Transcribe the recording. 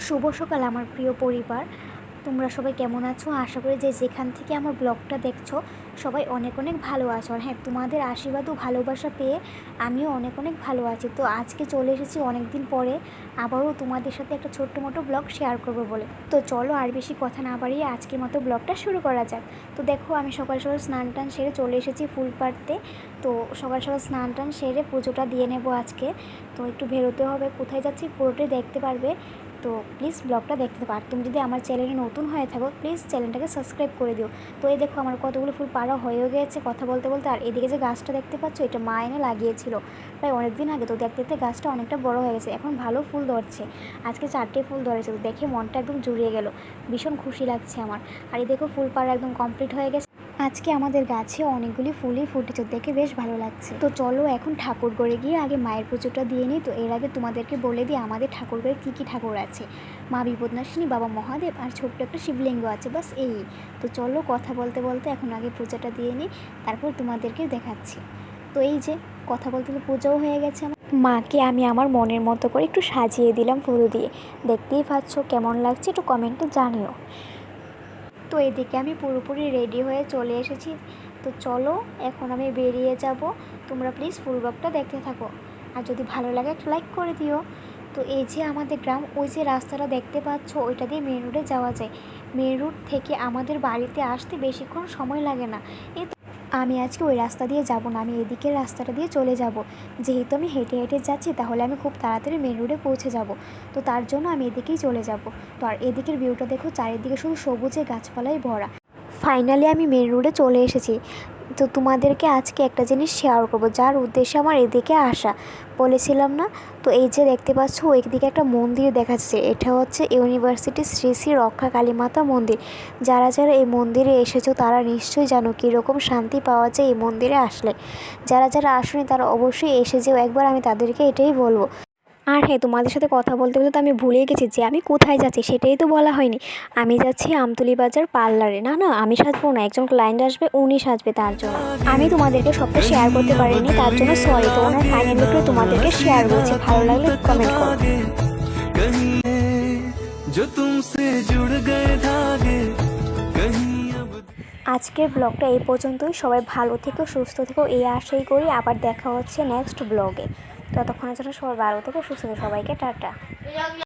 শুভ সকাল আমার প্রিয় পরিবার। তোমরা সবাই কেমন আছো? আশা করি যে যেখান থেকে আমার ব্লগটা দেখছো সবাই অনেক অনেক ভালো আছো। আর হ্যাঁ, তোমাদের আশীর্বাদ ও ভালোবাসা পেয়ে আমিও অনেক অনেক ভালো আছি। তো আজকে চলে এসেছি অনেক দিন পরে আবারও তোমাদের সাথে একটা ছোট্ট মোটো ব্লগ শেয়ার করবো বলে। তো চলো আর বেশি কথা না বাড়িয়ে আজকের মতো ব্লগটা শুরু করা যাক। তো দেখো, আমি সকাল সকাল স্নান টান সেরে চলে এসেছি ফুল পাড়তে। তো সকাল সকাল স্নান টান সেরে পুজোটা দিয়ে নেবো আজকে। তো একটু বেরোতে হবে, কোথায় যাচ্ছি পুরোটাই দেখতে পারবে। তো প্লিজ ব্লগটা দেখতে পার। তুমি যদি আমার চ্যানেলে নতুন হয়ে থাকো প্লিজ চ্যানেলটাকে সাবস্ক্রাইব করে দিও। তো এই দেখো আমার কতগুলো ফুল পাড়া হয়েও গেছে কথা বলতে বলতে। আর এদিকে যে গাছটা দেখতে পাচ্ছ এটা মা এনে লাগিয়েছিল প্রায় অনেক দিন আগে। তো দেখতে দেখতে গাছটা অনেকটা বড় হয়ে গেছে, এখন ভালো ফুল ধরছে। আজকে 4টে ফুল ধরেছে, তো দেখে মনটা একদম জুড়িয়ে গেল, ভীষণ খুশি লাগছে আমার। আর এই দেখো ফুল পাড়া একদম কমপ্লিট হয়ে গেছে। আজকে আমাদের গাছে অনেকগুলি ফুলই ফুটেছে, দেখে বেশ ভালো লাগছে। তো চলো এখন ঠাকুর ঘরে গিয়ে আগে মায়ের পুজোটা দিয়ে নিই। তো এর আগে তোমাদেরকে বলে দিই আমাদের ঠাকুর ঘরে কী কী ঠাকুর আছে। মা বিপদনাশিনী, বাবা মহাদেব আর ছোট্ট একটা শিবলিঙ্গ আছে, বাস এই। তো চলো কথা বলতে বলতে এখন আগে পূজাটা দিয়ে নিই, তারপর তোমাদেরকে দেখাচ্ছি। তো এই যে কথা বলতে তো পূজাও হয়ে গেছে। মাকে আমি আমার মনের মতো করে একটু সাজিয়ে দিলাম ফুল দিয়ে। দেখতেই পাচ্ছ কেমন লাগছে, একটু কমেন্টে জানিও। তো এদিকে আমি পুরোপুরি রেডি হয়ে চলে এসেছি। তো চলো এখন আমি বেরিয়ে যাব। তোমরা প্লিজ ফুল ব্লগটা দেখতে থাকো, আর যদি ভালো লাগে একটা লাইক করে দিও। তো এই যে আমাদের গ্রাম, ওই যে রাস্তাটা দেখতে পাচ্ছ ওইটা দিয়ে মেন রোডে যাওয়া যায়। মেন রোড থেকে আমাদের বাড়িতে আসতে বেশিক্ষণ সময় লাগে না। এই আমি আজকে ওই রাস্তা দিয়ে যাব না, আমি এদিকের রাস্তাটা দিয়ে চলে যাব। যেহেতু আমি হেঁটে হেঁটে যাচ্ছি তাহলে আমি খুব তাড়াতাড়ি মেন রোডে পৌঁছে যাব। তো তার জন্য আমি এদিকেই চলে যাব। তো আর এদিকের ভিউটা দেখো, চারিদিকে শুধু সবুজে গাছপালায় ভরা। ফাইনালি আমি মেন রোডে চলে এসেছি। তো তোমাদেরকে আজকে একটা জিনিস শেয়ার করব, যার উদ্দেশ্যে আমার এদিকে আসা। বলেছিলাম না? তো এই যে দেখতে পাচ্ছ ওইদিকে একটা মন্দির দেখা যাচ্ছে, এটা হচ্ছে ইউনিভার্সিটি শ্রী শ্রী রক্ষা কালী মাতা মন্দির। যারা যারা এই মন্দিরে এসেছো তারা নিশ্চয়ই জানো কীরকম শান্তি পাওয়া যায় এই মন্দিরে আসলে। যারা যারা আসেনি তারা অবশ্যই এসে যেও একবার, আমি তাদেরকে এটাই বলবো। আর হ্যাঁ, তোমাদের সাথে কথা বলতে বলতে তো আমি ভুলেই গেছি যে আমি কোথায় যাচ্ছি সেটাই তো বলা হয়নি। আমি যাচ্ছি আমতলী বাজার পার্লারে। না না, আমি সাজবো না, একজন ক্লায়েন্ট আসবে উনি সাজবে, তার জন্য আমি তোমাদেরকে সবটা শেয়ার করতে পারিনি, তার জন্য সরি। তো ওনার ফাইনাল লুকটা তোমাদেরকে শেয়ার করেছি, ভালো লাগলে কমেন্ট করো। আজকের ব্লগটা এই পর্যন্তই। সবাই ভালো থেকো, সুস্থ থেকো, এই আশাই করি। আবার দেখা হচ্ছে নেক্সট ব্লগে। ততক্ষণের জন্য সবাই ভালো থেকো, সুস্থ থেকো, সবাইকে টাটা।